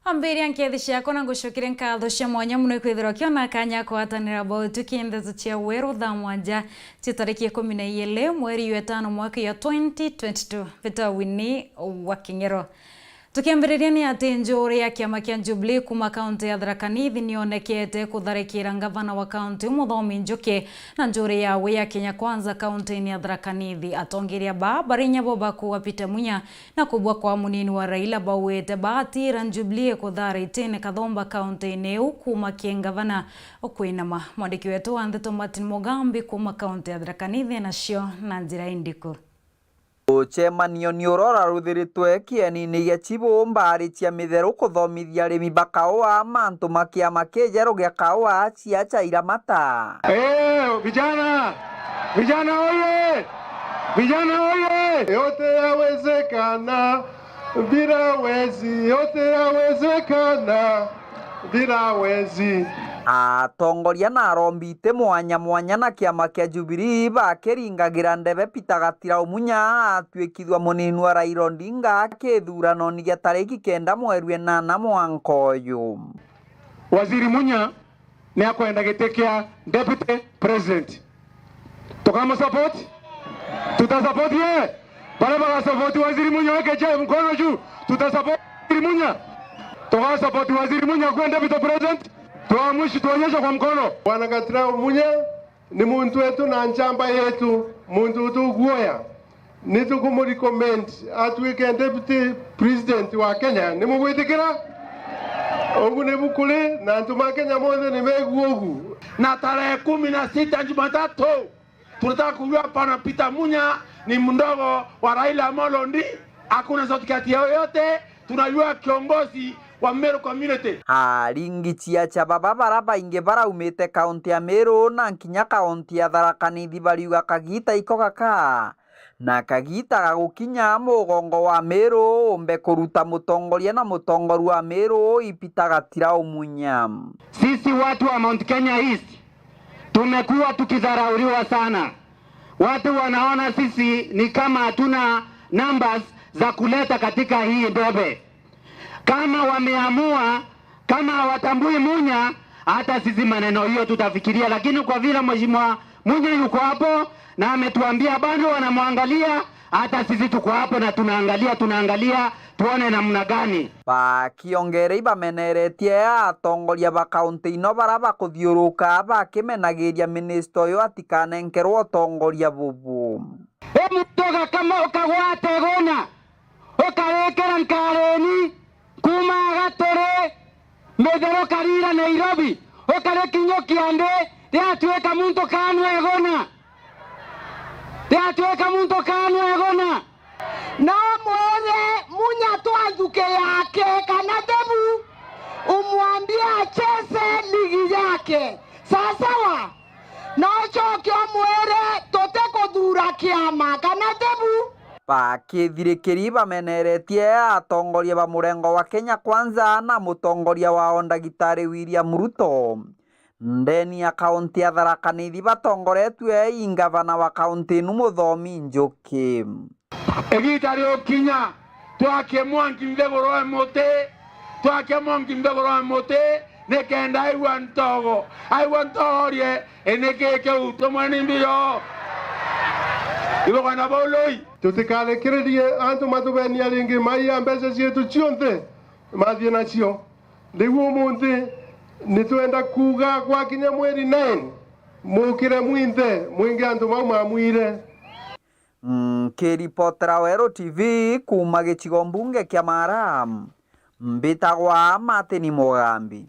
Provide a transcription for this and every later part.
Ambiri nkethi ciakwa na ngucukire nkatho cia mwanya muno ikwithirwo kiona kanya kwatanira bao tukiendezo cia weru thaa mwanja cia tariki 12 mweri wa 5 mwaka ya 2022 vitawini wa King'ero. Tukiambiriria ni ati njuri ya kiama kia Jubilee kuma kaunti ya Tharaka Nithi nionekete kutharikira ngavana wa kaunti Muthomi Njuki na njuri yawe ya Kenya Kwanza kaunti ya Tharaka Nithi atongeria barinya boba kuwa Peter Munya na kubwa kwa munini wa Raila bawete baatira Jubilee kutharitine kathomba kaunti neu kuma kiengavana okwinama. Mwandiki wetu wa Ndeto Martin Mugambi kuma kaunti ya Tharaka Nithi nacio na njira indiku. Ucemanio ni urora ruthiritwe kieni-ini gia Chibo mbari cia mitheru kuthomithia arimi bakaua mantu makiama kijeru gia kaua cia chaira mata. Vijana! Vijana oye! Vijana oye! Yote yawezekana bila wezi, yote yawezekana bila wezi. Atongoria na arombite mwanya na kiama kia Jubilee bakiringagira ndebe Peter Gatira Umunya atwikithwa munini wa Raila Odinga kithurano ni gia tariki 9 mweri wa 8 mwaka uyu. Waziri Munya ni akwenda gitekia deputy president. Tukama support? Tutasupport ye. Pale baka support Waziri Munya weke mkono juu. Tutasupport Waziri Munya. Tukasupport Waziri Munya kwa deputy president. Tuamushi tuonyesha kwa mkono. Bwana Gatira Umunya ni muntu wetu na njamba yetu, muntu utuguoya. Nitukumurecommend atwike deputy president wa Kenya. Nimugwitikira? Ogu nebukule na ntuma Kenya mothe nimeguogu. Na tarehe 16 Jumatatu tunataka kujua pana Peter Munya ni mdogo wa Raila Amolo Odinga. Hakuna sauti kati yoyote, tunajua kiongozi wa Meru community. Haringi cia baba baraba inge baraumite kaunti ya Meru na nkinya kaunti ya Tharaka Nithi bariuga kagita iko gaka. Na kagita gagukinya mugongo wa Meru umbe kuruta mutongoria na mutongoru wa Meru Peter Gatira Umunya. Sisi watu wa Mount Kenya East tumekuwa tukidharauriwa sana. Watu wanaona sisi ni kama hatuna numbers za kuleta katika hii ndobe. Kama wameamua, kama hawatambui Munya, hata sisi maneno hiyo tutafikiria, lakini kwa vile Mheshimiwa Munya yuko hapo na ametuambia bado wanamwangalia, hata sisi tuko hapo na tunaangalia tuone namna gani. Bakiongerei bameneretie atongoria ba kaunti ino baraba kuthiuruka bakimenagiria minister uyu atikanenkerwo atongoria bubu. Mutoga kama ukagwate gona ukarekera nkareni kuma Gatore methero karira Nairobi ukare kinyo kiande yatweka muntu kanwe gona no mwone Munya twanduke yake kana debu umwambie acheze ligi yake sawa no choke mwere toteko dura kiama kana debu. Bakithirikiri bameneretie atongoria ba murengo wa Kenya Kwanza na mutongoria wa Ndagitari William Ruto. Ndeni ya kaunti ya Tharaka Nithi batongoretwe ingavana wa kaunti inu Muthomi Njuki. Egita rio kinya twake mwangi mbegoro mote nekenda aiwa ntorie enekeke utomani mbio ibo kana boloi. Tutikalekererie antu matubenia ringi maiya mbeca cietu cionthe mathie nacio. Riu umuthi nitwenda kuga gwakinya mweri 9 mukire mwingi antu mau mamwire. Kiripotera Weru TV kuma gicigo mbunge kia Maram mbitagwa Martin Mugambi.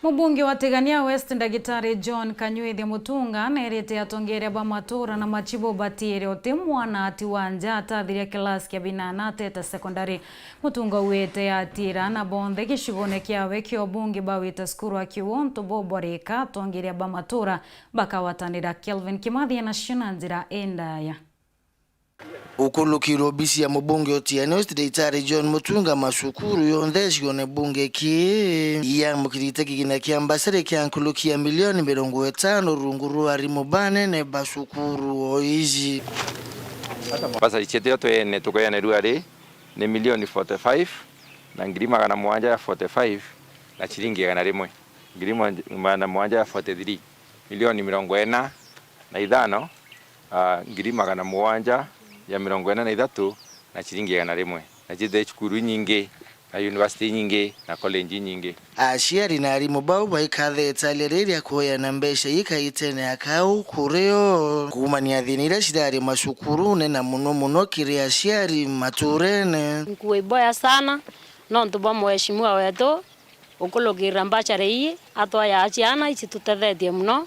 Mubunge wa Tegania West Ndagitari John Kanyuithia Mutunga nerete atongeria ba matura na machibo batire otemwana ati wanja atathiria kilasi kia binana atete secondary. Mutunga wete atira na bonthe gicigone kiawe kio bunge bawita skuru akiwonto boboreka atongeria ba matura bakawatanira Kelvin Kimathi na shinanzira endaya. Ukulukiro bisi ya mubunge Otieno West Ndagitari John Mutunga masukuru yondeshio ne bunge ki ya mukirite kigina kiambasere kyankulukia milioni 50 runguru ari mubane ne basukuru oizi. Basa ichete yote ne tukoya ruari ne milioni 45 na ngirima kana mwanja ya 45 na chiringi kana rimwe ngirima na mwanja ya 43 milioni 40 na ithano ngirima kana mwanja ya 43 na chiringi kana rimwe na jide chukuru nyingi na university nyingi na college nyingi. Aciari na arimu bau baikathetsa lereria kuoya na mbesha ikaitene akau kureo kumania thinira cirari macukuru na muno kiri aciari maturene nkuiboya sana no ntuba mheshimiwa wetu ukulugira mbachare iyi atwaya aciana ici tutethetie muno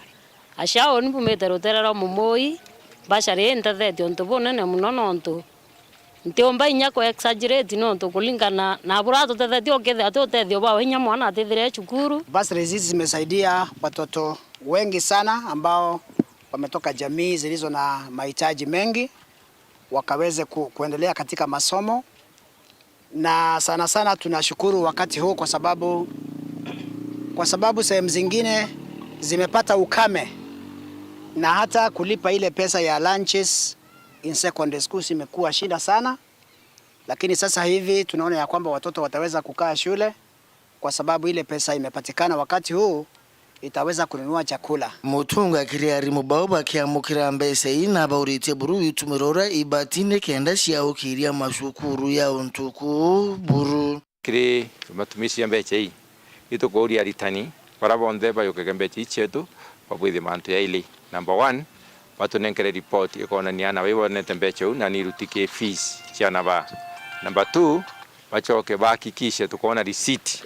aciao ni bumite ruterero mumoi mbachare ntethetie ntubu nene muno nontu ntiomba inya ko exaggerate nontu kulingana na burato tutethetie okethe atutethio ba hinya mwana atethire chukuru. Basari hizi zimesaidia watoto wengi sana ambao wametoka jamii zilizo na mahitaji mengi wakaweze kuendelea katika masomo, na sana tunashukuru wakati huu kwa sababu sehemu zingine zimepata ukame na hata kulipa ile pesa ya lunches in secondary schools imekuwa shida sana, lakini sasa hivi tunaona ya kwamba watoto wataweza kukaa shule kwa sababu ile pesa imepatikana wakati huu itaweza kununua chakula. Mutunga kiriari mubauba kiamukira mbese ina baurite buru itumirora ibatine kenda ciao kiria masukuru ya untuku buru kiri matumishi ya mbeche hii itukuria aritani para bonthe bayuke mbeche ichetu babwithi mantu ya ile. Number 1 watu nenkere report ikona niana wibonete mbeche na nirutike fees ciana ba. Number 2 bachoke bakikishe tukoona receipt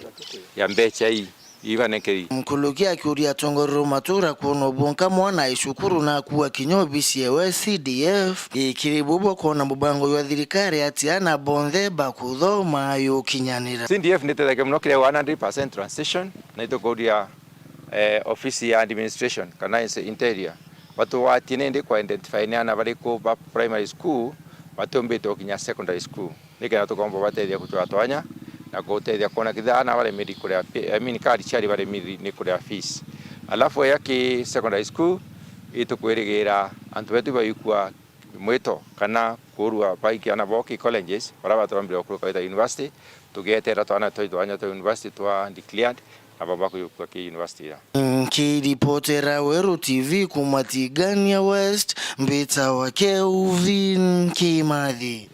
ya mbeche hii iva nekeri mkulukia kiuria tongoro matura kuno bunka mwana ishukuru na kuwa kinyobi CDF CDF ikiribubo kona mubango ya thirikari atiana bonthe bakuthoma yo kinyanira. CDF nitetheke muno kire 100% transition na itokoria office ya administration kana interior watu watinende kwa identify na bariko ba primary school watombete okinya secondary school nikana tukomba batethia kutwatwanya na gutethia kona kithana wale medical card chari wale medical fees alafu yake secondary school itukwirigira antu betu bayikwa mwito kana kurua baiki ana boki colleges para batwambira okuruka ita university tugetera twana toidwanya to university twa declared ababa kuyukwa ki university ya kiripotera Weru TV kumatigania West mbita wa Kelvin Kimathi.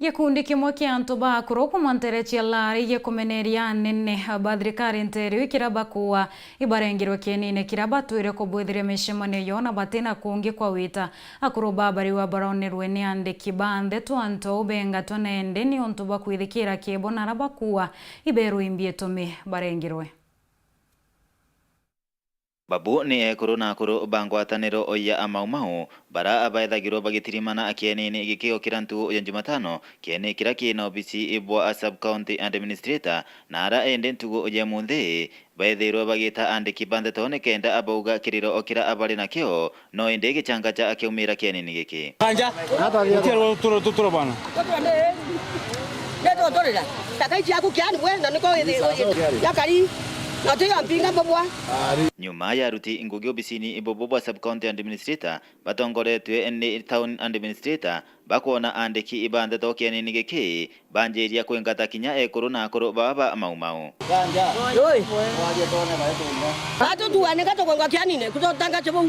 Gikundi kimwe kia antu bakuru kumanterecia lari gikumeneria nene bathirikari nterio ikiraba kuwa ibarengirwe kienine kiraba tuire kubwithire micemano yona batina kungi kwa wita akuru babari wa baronerwe ni andiki banthe twanto ubenga tonende ni ontu bakwithikira kibona rabakuwa iberu imbietume barengirwe. Babu ni ekuru na akuru bangwataniro oya amaumau bara abaethagirwo bagitirimana akienini gikio kirantu ya Jumatano kiene kira kina obisi ibwa sub county administrator na ara ende ntugo oya munthe baethirwo bagita andiki banthe tone kenda abauga kiriro okira abari nakio no ende gichanga cha akiumira kienini giki anja utero tuturo bana ndio torera takai yako kiani wewe niko yakari nyuma ya ruti ngugi obisini ibobobwa sub county administrator batongoretwe ene town administrator bakona andiki ibande tokiani nigeke banjeria kwengata kinya ekuru na akuru baba maumau oi atu tuane gato kwanga kiani ne kutotanga chebo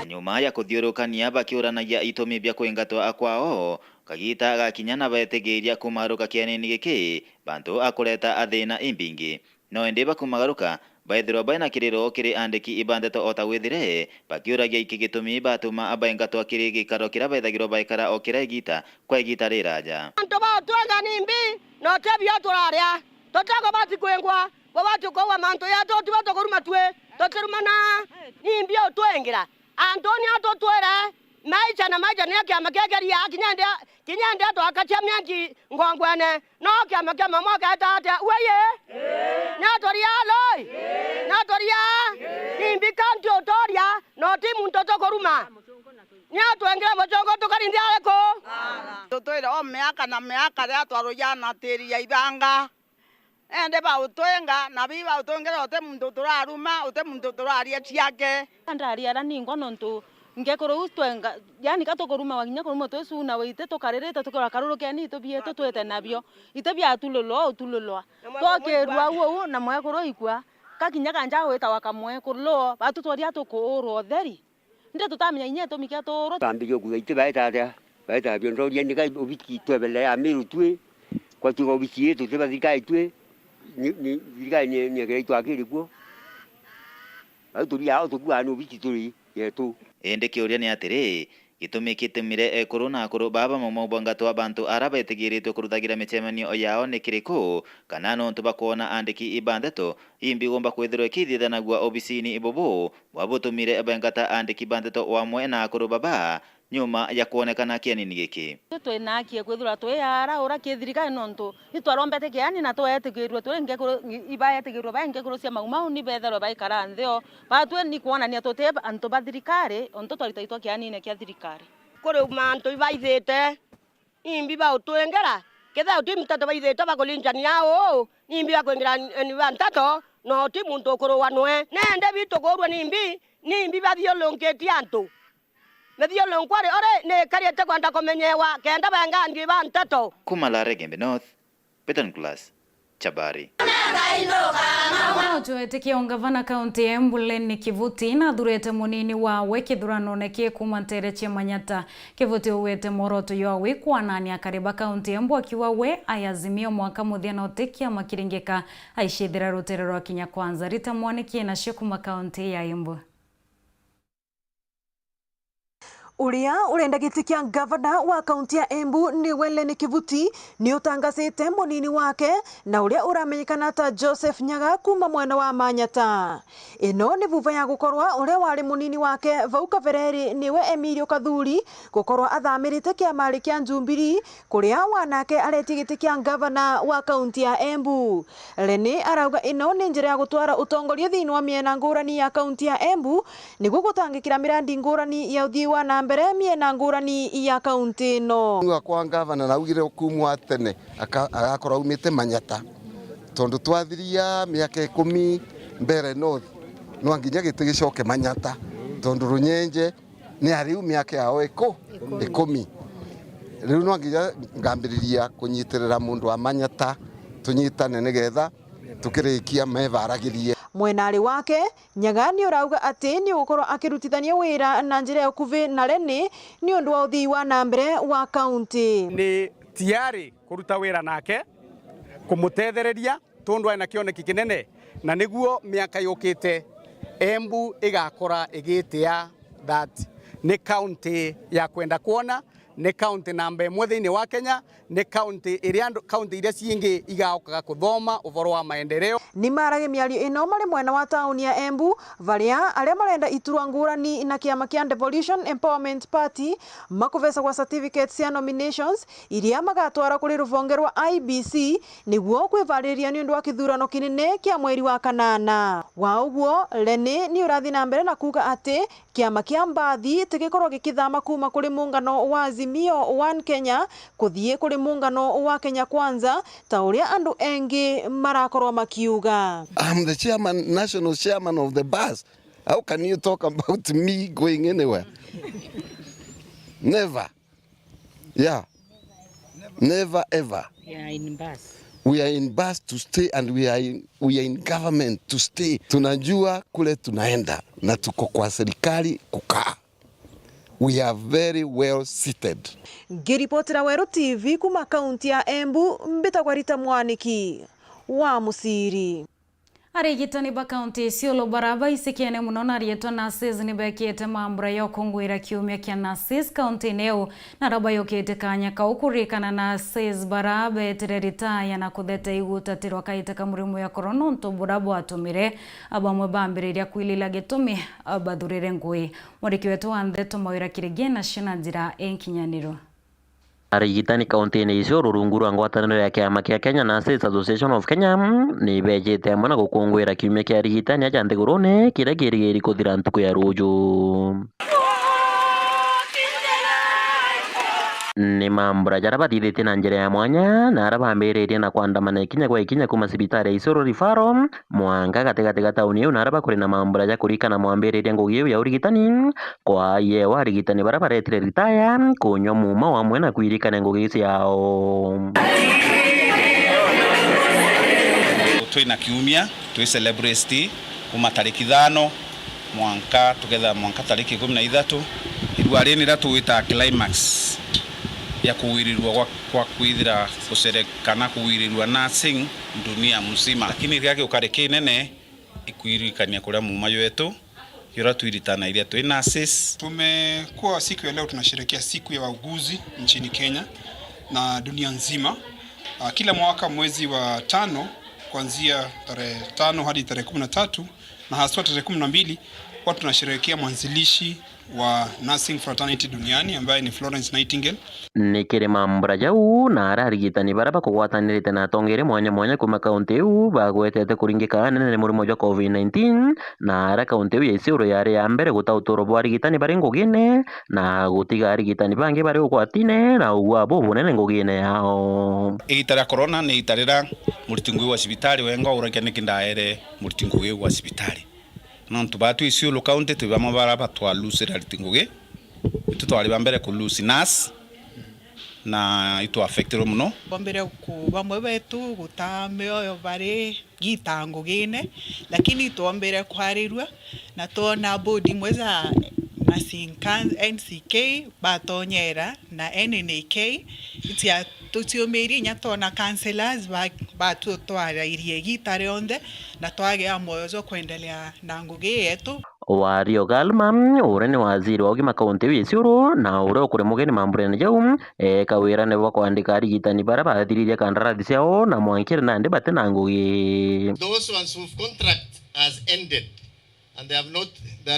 nyuma ya kuthiurukania bakiuranagia itomi bya kwengatwa akwao kagita gakinya na baetegeria kumaruka kianini giki bantu akureta athina imbingi no ende bakumagaruka baithirwo baina kiriro kiri andiki ibandeto ota withire bakiuragia ikigitumi batuma abaingatwa kiri gikaro kira baithagirwo baikara o kira igita kwa igita riraja anto ba twenga nimbi no tebia turaria totago bati kwengwa babati ko wa manto ya to tibato koruma twe tokerumana nimbi o twengira Antonia to twera maisha ni akiama kegeria kinyende to akachemya ki ngongwene no kiama kama mwaka tata weye na toria loi na toria nimbi kanti otoria no timu mtoto koruma nya twengira mojongo tukarindia leko tutwira o miaka na miaka ya twarujana tiri ya ibanga ende ba utwenga na biba utongera ote mundu turaruma ote mundu turaria ciake andaria ra ningo nontu ngekoro utwenga yani katokoruma waginya koruma twesu na wite tokarereta tokora karuro keni tobieto twete nabio itebia tulolo tokerwa wo na mwe koro ikwa kakinya kanja weta wakamwe kurlo batu twaria tokoro theri nde tutamenya inye tomikia toro tambio kuite baita biondo yani kai obiki twebele amiru twe kwa tugo obiki yetu tebazikai twe ni vigai ni greito akiri kuo autoria autokua no bitituri yetu ende kiuria ni atiri gitumi kitemire corona koro baba momo bangato abantu araba etegiritwe kuruthagira micemanio yao ni kiriko kana no ntubakona andiki ibandeto imbi gomba kwithirwe kithithana gwa obisini ibobo wabutumire bangata andiki bandeto wamwe na koro baba nyuma ya kuonekana kianini giki twena kie kwithura tweyara ura kithirika nonto itwarombete kiani na twetegirwe twenge ibayetegirwe bange kurusia maumau ni betherwe baikara ntheo batwe ni kuona ni atoteba anto bathirikare onto twaritaitwa kiani ne kia thirikare kore manto ibaithete imbi ba utwengera ketha uti mtato baithete bakolinjani yao imbi bakwengera ni bantato no ti muntu koro wanwe nende bitogorwa ni imbi bathiolongeti anto Medio longkware ore ne kariete kwanda komenyewa kenda banga ngiba ntato Kumalare Gembe North Peton Class Chabari Tuetekia ungavana kaunti ya Embu Lenny Kivuti na thurete munini wawe kithurano nekie kuma Ntere Chemanyata. Kivuti uwete moroto yawe kuanani akariba kaunti ya Embu akiwa we ayazimio mwaka muthiana utekia makiringika aishithira rutere rwa Kinya Kwanza. Rita Mwaniki na shukuma kaunti ya Embu. Uria urenda giti kia gavana wa kaunti ya Embu ni Lenny Kivuti ni utangasite munini wake na uria uramenyekana ta Joseph Nyaga kuma mwena wa Manyata. Ino ni vuva ya gukorwa uria wari munini wake vau kavereri niwe Emilio Kathuri gukorwa athamirite kia mari kia Njumbiri kuria wanake areti giti kia gavana wa kaunti ya Embu. Lenny arauga ino ni njira ya gutwara utongoria thiini wa miena ngurani ya kaunti ya Embu niguo gutangikira mirandi ngurani ya uthii wa mbere miena ngurani ya kaunti no wa kwa gavana naugire kumwa tene agakorwa umite Manyata tondu twathiria miaka 10 mbere north no nginya gite gicoke Manyata tondu Runyenje ni ariu miaka yao 10 riu no nginya ngambiriria kunyitirira mundu wa Manyata tunyitane nigetha tukirikia mevaragirie mwenari wake Nyaga ni urauga ati ni gukorwa akirutithania wira na njira ya kuvi na Lenny ni undu wa uthii wa nambere wa kaunti ni tiari kuruta wira nake kumutethereria tondu ena kioneki kinene na niguo miaka yukite Embu igakora igitia that ni kaunti ya kwenda kuona ni kaunti namba 1 thiini wa Kenya ni kaunti iria ciingi igaukaga kuthoma uvoro wa maendeleo ni marage miario ino mari mwena wa tauni ya Embu varia aria marenda iturwa ngurani na kiama kia Devolution Empowerment Party makuvesa kwa certificates cia nominations iria magatwara kuri ruvonge rwa IBC niguo kwivariria ni undu wa kithurano kinene kia mweri wa kanana wa uguo Lenny ni urathi na mbere na kuga ati kiama kia mbathi tigikorwo gikithama kuma kuri muungano wa Azimio One Kenya kuthie kuri muungano wa Kenya Kwanza ta uria andu engi marakorwo makiuga. I'm the national chairman of the bus. How can you talk about me going anywhere? Never. Yeah. Never ever. We are in bus to stay and we are in government to stay. Tunajua kule tunaenda na tuko kwa serikali kukaa. We are very well seated. Ngiripotera Weru TV kuma kaunti ya Embu mbita kwa Rita Mwaniki wa Musiri. arigitani ba county Isiolo baraba isikiene muno na rieto nurses ni bekiete mambura yo kongwira kiumia kia nurses county neo na raba yokete kanya kaukurikana nurses baraba etereritaya na kuthete igutatirwa kaitaka murimu ya corona nto burabo atumire abamwe bambiriria kwilila gitumi abathurire ngui muriki wetu wantheto mawira kirigena shina njira enkinyaniro. Arigitani kaunti-inĩ Isiolo rungu rwa ngwatanĩro ya kĩama kĩa Kenya Nurses Association of Kenya nĩ bejete hamwe na gũkũngũĩra kiumia kĩa arigitani aja nthĩgũrũ-inĩ kĩrĩa kĩrĩgĩrĩire kũthira ntukũ ya rũciũ. Nĩ mambura jaria bathithĩtie na njĩra ya mwanya na aria bambĩrĩirie na kwandamana ikinya gwa ikinya kuma cibitari ya Isiolo Referral mwanga gatagatĩ ga taũni ĩyo na aria bakũrĩ na mambura ja kũrikana mwambĩrĩria ngũgi ĩyo ya ũrigitani kwa yewa arigitani baria baretire ritaya kũnywa muma wamwe na kwirikana ngũgi ciao. Twina kiumia twi celebrate kuma tariki 5 mwanka together mwanka tariki 13 irua rĩrĩ rĩa twĩta climax ya kuwirirwa kwa kwithira kuserekana kuwirirwa nursing dunia mzima, lakini riake ukareke nene ikuirikania kuria muma yetu yora tuiritana ile tu nurses. Tumekuwa siku ya leo tunasherehekea siku ya wauguzi nchini Kenya na dunia nzima. Kila mwaka mwezi wa 5 kuanzia tarehe 5 hadi tarehe 13 na haswa tarehe 12 kwa tunasherehekea mwanzilishi wa nursing fraternity duniani ambaye ni Florence Nightingale. Nĩ mambura jau na ararigitani baria bakũgwatanĩrĩte na atongere mwanya mwanya kuma kaunti ĩyo bagwetete kũringĩka nene nĩ mũrimũ wa COVID-19 na aria kaunti ĩyo ya Isiolo yarĩ ya mbere gũtaũtũrwo bwa arigitani barĩ ngũgi-inĩ na gũtiga arigitani bangĩ barĩ ũgwati-inĩ na ũgwa bunene ngũgi-inĩ yao. Igita rĩa corona nĩ igita rĩrĩa mũruti ngũgi wa cibitari wenga ũreke nĩkĩ ndaere mũruti ngũgi wa cibitari no tubatu Isiolo county tubamo baraba twalusira ritinguge tutwali bambere ku lose nurse na itu affected muno bambere ku bamwe betu gutameo bari gitango gine lakini tuambere kwarirwa na tona bodi mweza nasinkan NCK batonyera na NNK itia tutiomeri nyatona counselors batu twara irie gitare onde na twage amoyo kuendelea na ngugi yetu. Wario Galma ure ni waziri wa ugima kaunti ya Isiolo na ure ukure mugeni mambura-inĩ jau kawira ne bwa kwandika arigitani baria bathiririe kandarathi ciao na mwankire na ndi bate na ngugi. Those ones whose contract has ended and they are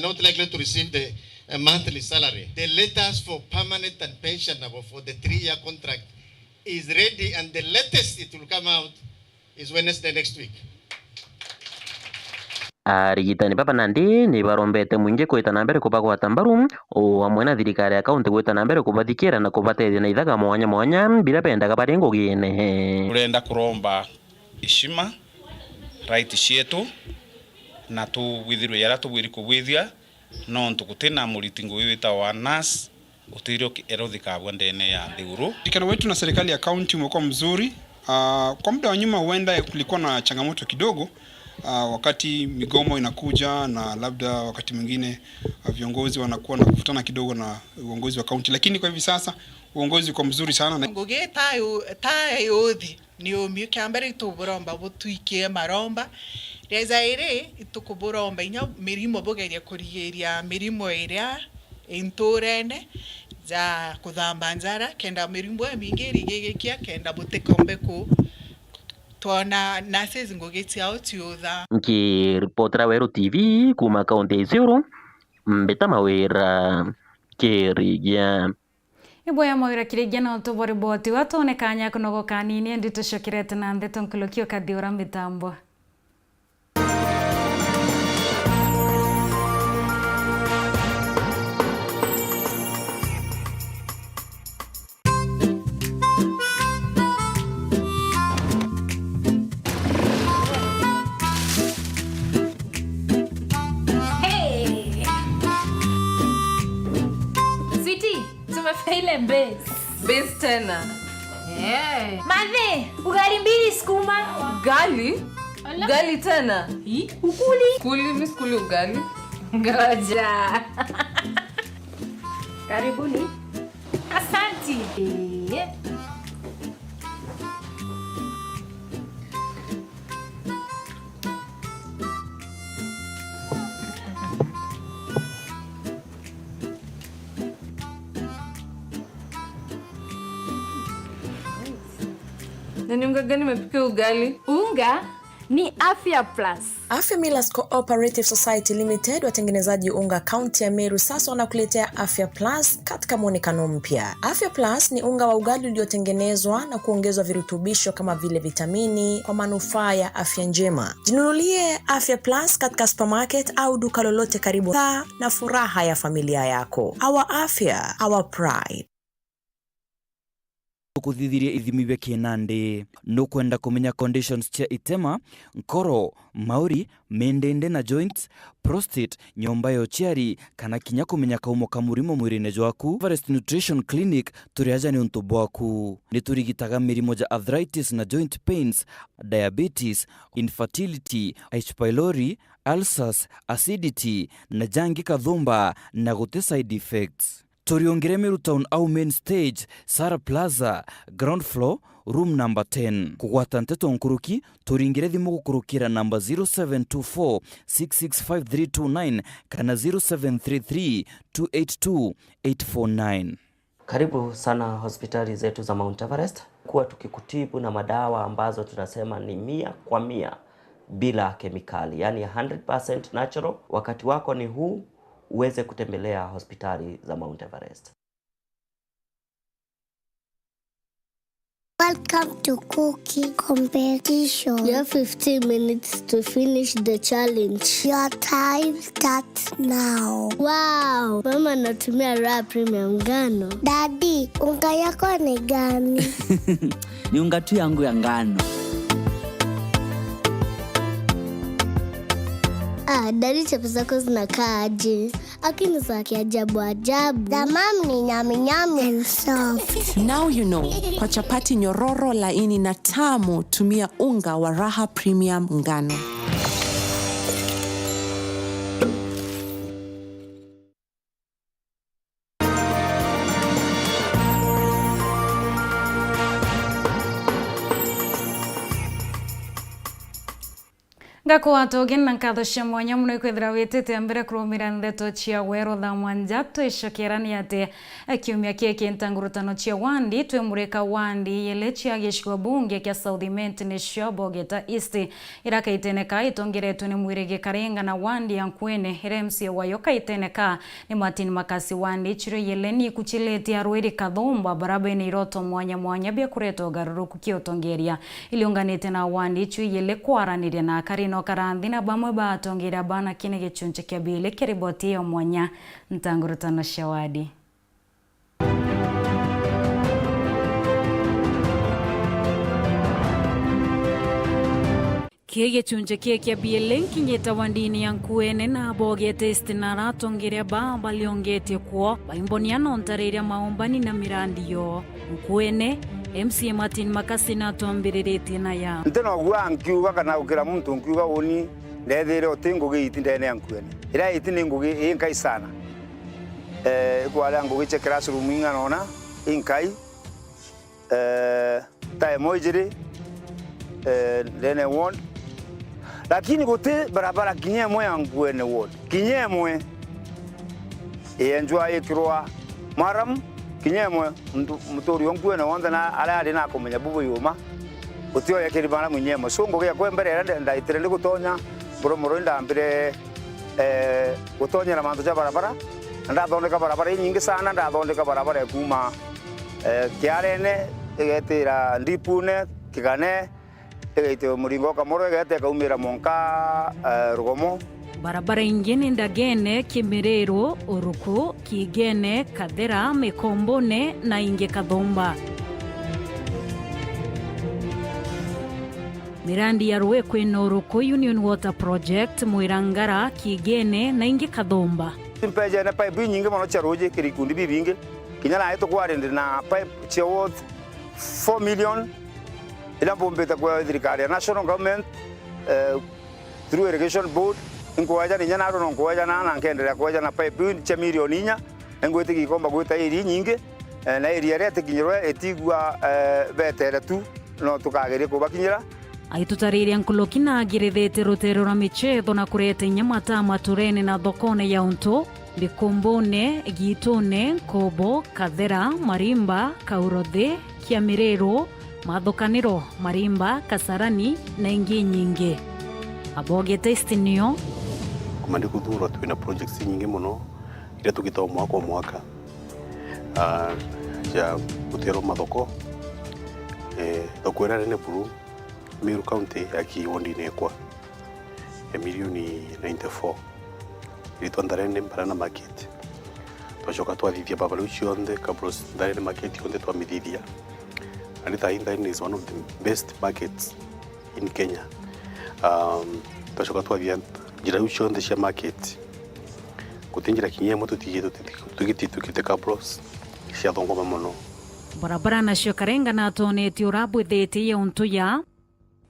not likely to receive the monthly salary. The letters for permanent and pensionable for the 3-year contract is ready and the latest it will come out is Wednesday next week. Arigitani baba nandi nĩ barombete mwingi kwita na mbere kubagwata mbaru o amwe na thirikari ya kaunti kwita na mbere kubathikira na kubateithia na ithaga mwanya mwanya bila bendaga bari ngũgi-inĩ. Turenda kuromba ishima right cietu na tuwithirwe yara tuwiri kubwithia no ntukutina muriti ngũgi wita wa nurse utirio erothika ndene ya nthiguru. Ushirikiano wetu na serikali ya kaunti umekuwa mzuri. Kwa muda wa nyuma huenda kulikuwa na changamoto kidogo wakati migomo inakuja na labda wakati mwingine viongozi wanakuwa na kuvutana kidogo na uongozi wa kaunti, lakini kwa hivi sasa uongozi uko mzuri sana. Ngugi tayo ni umio kiambere tuburomba butuikie maromba reza ire itukuburomba inya mirimo bogeria kurigeria mirimo iria entorene za kuthamba nzara kenda mirimo mingi rigegekia kenda butekombe ku tona nurses ngugi ciao tiotha. Nkiripotera Weru TV kuma kaunti ya Isiolo mbeta mawira kirigia. Iboya mawira kirigia na utubori boti watone kanya kunogo kanini ndito shokirete na ndeto nkulokio kadhiora mitambo. Ile base tena. Madhe, ugali mbili sukuma. Ugali? Ugali tena? Ukuli? Kuli, mimi sikuli ugali. Ngoja. Karibuni. Asante. Na ni unga gani umepika ugali? Unga ni Afya Plus. Afya Millers Cooperative Society Limited, watengenezaji unga kaunti ya Meru, sasa wanakuletea Afya Plus katika muonekano mpya. Afya Plus ni unga wa ugali uliotengenezwa na kuongezwa virutubisho kama vile vitamini kwa manufaa ya afya njema. Jinunulie Afya Plus katika supermarket au duka lolote karibu na furaha ya familia yako. Our afya, our pride. Kuthithiria ithimi bya kinande no kwenda kumenya conditions cia itema, nkoro, mauri, mendende na joints, prostate, nyomba ya uciari kana kinya kumenya kaumo ka murimo mwirine jwaku. Everest Nutrition Clinic turiaja ni untu bwaku. Niturigitaga mirimo ja arthritis na joint pains, diabetes, infertility, H. pylori, ulcers, acidity na jangi kathumba na gute side effects. Toriongere Meru Town au main stage, Sara Plaza, ground floor, room number 10. Kugwata nteto nkuruki, toringire thimu gukurukira number 0724665329 kana 0733282849. Karibu sana hospitali zetu za Mount Everest, kuwa tukikutibu na madawa ambazo tunasema ni 100% bila kemikali, yani 100% natural. Wakati wako ni huu, uweze kutembelea hospitali za Mount Everest. Welcome to cooking competition. You have 15 minutes to finish the challenge. Your time starts now. Wow, mama natumia Raha Premium ngano. Daddy, unga yako ni gani? Ni unga tu yangu ya ngano. Daddy, chapo zako zinakaa aje? Akini za kiajabu ajabu. The mom ni nyami nyami and soft. Now you know. Kwa chapati nyororo, laini na tamu, tumia unga wa Raha Premium ngano. Ngako watogen na nkatho cia mwanya muno ikwithira witite mbere kurumira ndeto cia wero tha mwanja twicokerani ati kiumia kiki ntangurutano cia wandi twimurika wandi yele cia gicigo bunge kia South Imenti ni Bogeta East irakaiteneka itongeretwe ni Mwirigi Karenga na wandi ya Nkwene RMC wayo kaiteneka ni Martin Makasi wandi chiro yele ni kuchileti Arweri Kathumba baraba ni iroto mwanya bia kureto garuruku kiotongeria iliunganite na wandi chui yele kwaraniria na Karino Karandhi na bamwe batongira bana kine gicunche kia bile kiriboti ya mwanya ntangurutano cia wadi. Kege chunje kia bielen kinyeta wandini ya Nkwene na Bogeta East na ratongeria ba liongete kuo baimbonia nontareria maombani na mirandi yo Nkwene MC Martin Makasi na tuambiriritie na ya nteno gwa nkiuga kana ukira muntu nkiuga uni ndethire otingo giiti ndene ya Nkwene ira itini ngugi inkai sana kwala ngugi che classroom ingana inkai tae mojiri ndene won lakini gote barabara kinyemwe ya Nkwene ward kinyemwe enjwa ikirwa maram kinyemwe mtori Nkwene wonda na ala na kumenya bubu yuma utio yakiri bana munyemwe songo ya kwembere nda itirende gutonya moro ndambire gutonyera mantu ja barabara ndathondeka barabara nyingi sana ndathondeka barabara kuma kiarene igetira ndipune kigane egete muringo kamoro egete kaumira monka rugomo barabara ingine ndagene Kimirero Uruku Kigene Kadera Mekombone na Inge Kathumba mirandi ya Rwekwe na Uruku Union Water Project Mwirangara Kigene na Inge Kathumba mpeje na pipe nyingi mono charoje kirikundi bibinge kinyana eto kwarende na pipe che worth 4 million ila bombeta kwa thirikari national government through irrigation board ingoaja ni nyana ro ngoaja na nkendelea kuaja na pipe che milioni nya ngwete gikomba gweta iri nyingi na iri rete kinyirwe etigwa betere tu no tukagerie kubakinyira aitutariria nkulokina agirithete rutero na michetho na kurete nyamata maturene na thokone ya unto Bikombone Gitone Kobo Kathera Marimba Kaurothe Kiamirero mathukaniro, marimba, kasarani na ingi nyingi. Abogete istinio kumandi kuthurwa twina projects nyingi muno iria tugitao mwaka o mwaka ya gutero mathoko thoko ĩrĩa nene buru Meru County yakiwondinĩ kwa milioni 94 iritwa Ndarene Mbarana market twacoka twathithia babalu cionthe kabros Ndarene market yonde twamithithia and Ndarene is one of the best markets in Kenya. Twacoka twathia njira cionthe cia market gutinjira kinyemo tugite kabros cia thongoma muno barabara nacio karenga na toneti urabwithĩtie yauntu ya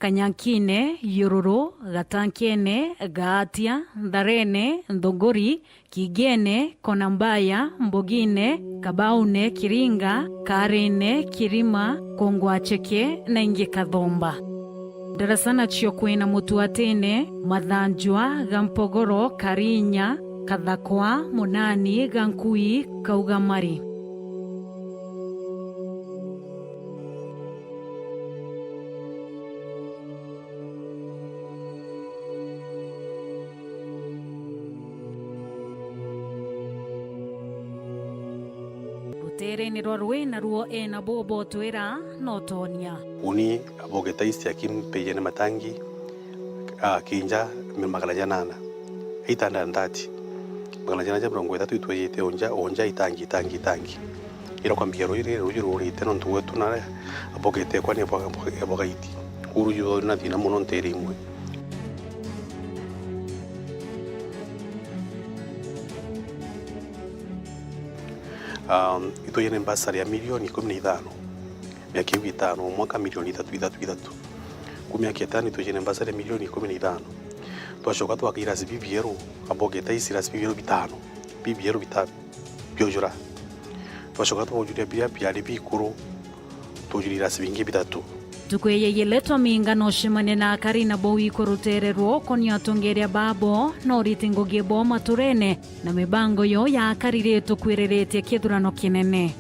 Kanyakine, Yororo, Gatankene, Gaatia, Ndarene, Ndogori, Kigene, Konambaya, Mbogine, Kabaune, Kiringa, Karene, Kirima, Kongwacheke na ingi Kathomba. Darasana cio kwina Mutuatene, Mathanjwa, Gampogoro, Karinya, Kathakwa, Munani, Gankui, Kaugamari. Ni rorwe na ruo na bobo twira notonia uni abogeta isi akimpeje na matangi kinja magala janana itanda ndati magala jana jabro ngweta twitwete onja itangi ira kwambia rujuru teno ntuwetu na abogete kwa ne abogaiti uruju na dina muno nterimwe ito yene mbasari ya milioni 15 miaka 5 mwaka milioni 3 kumyaka 5 ito yene mbasari ya milioni 15 twashoka twakira bibiero abogeta isira bibiero 5 bibiero 5 byojura twashoka twojuria bia bikuru tujurira bingi 3 tukweyeyele minga no shimane na Karina Bowi kurutererwo konia tongeria babo no ritingogie bo maturene na mibango yo ya karire tukwirerete kithurano kinene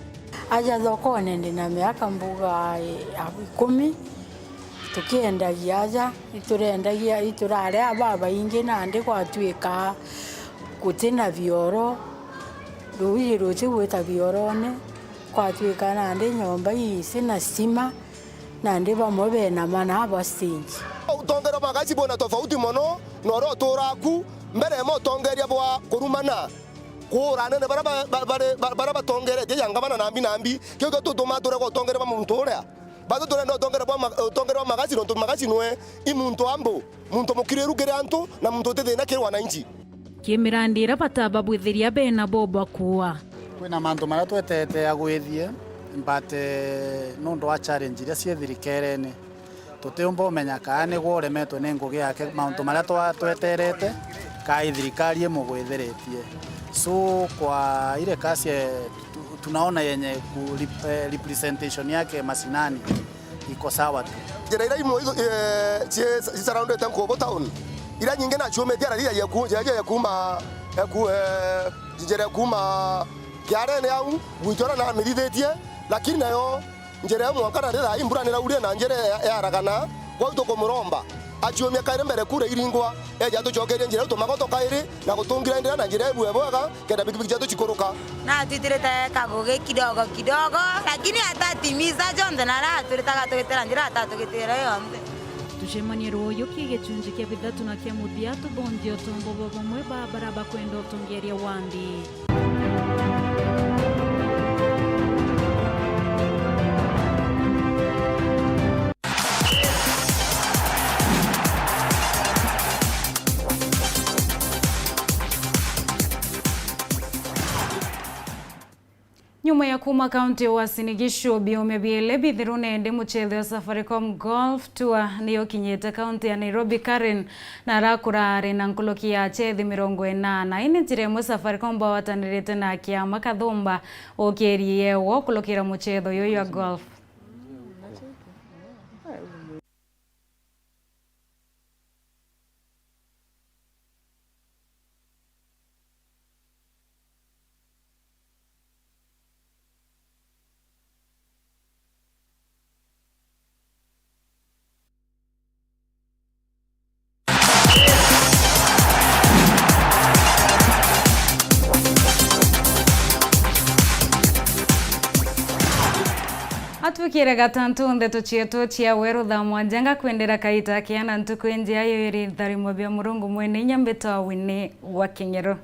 aja thokone ndina miaka mbuga 10 tukiendagia aja iturendagia iturare baba ingi na ndi kwatuika gutina vioro ruyi ruti gwita viorone kwatuika na ndi nyomba isi na stima na ndi bamwe bena mana abasinji utongera magazi bona tofauti mono noro toraku mbere mo tongeria bwa kurumana kurane ne baraba tongere je yangamana nambi kyo tutuma tore ko tongere ba muntu ora bado tore no tongere magazi no magazi noe imuntu ambo muntu mukireru geranto na muntu tete na kirwa na inji kimirandira bataba bwithiria bena bobo kuwa kwina manto mara twetete agwithie but no ndo a challenge iria cie thirikerene tuteumba umenya kana ni guremetwe ni ngugi yake mauntu maria tweterete kai thirikari emugwitheretie so kwa ile kasi tunaona yenye representation yake mashinani iko sawa tu jera ira imo surrounded Nkobo town ira nyinge na chume jera ya kuma jera kuma kiarene au gwitora na mirithetie lakini nayo njere ya mwaka na ndira imbura nira urie na njere ya ragana kwa utoko muromba achiomia kaire mbere kure iringwa eja tucokerie njere tumagoto kaire na gutungira ndira na njere ebwe bwega kenda pikipiki jatu chikuruka na tutireta kagoge kidogo lakini atatimiza jonde na ra turetaga tugitera njira atatugitera yonde tucemanie royo kigechunji kia bithatu na kia muthia tubondio tumbo bamwe baraba kwenda utongeria wandi Nyuma ya kuma kaunti ya Uasin Gishu biome biele bithirune ende muchethe wa Safaricom Golf Tour niyo kinyete kaunti ya Nairobi Karen na rakurare na nkoloki ya chethi 80 ini njiremwe Safaricom bawatanirite na kiama Kathumba okerie wo kulokira muchetho yoyo ya golf twikire gatantu ndeto cietu cia weru thaa mwanja kwendera kaita kiana ntuku njiayo iri tharimo bia murungu mwene nyambito wini wa King'ero.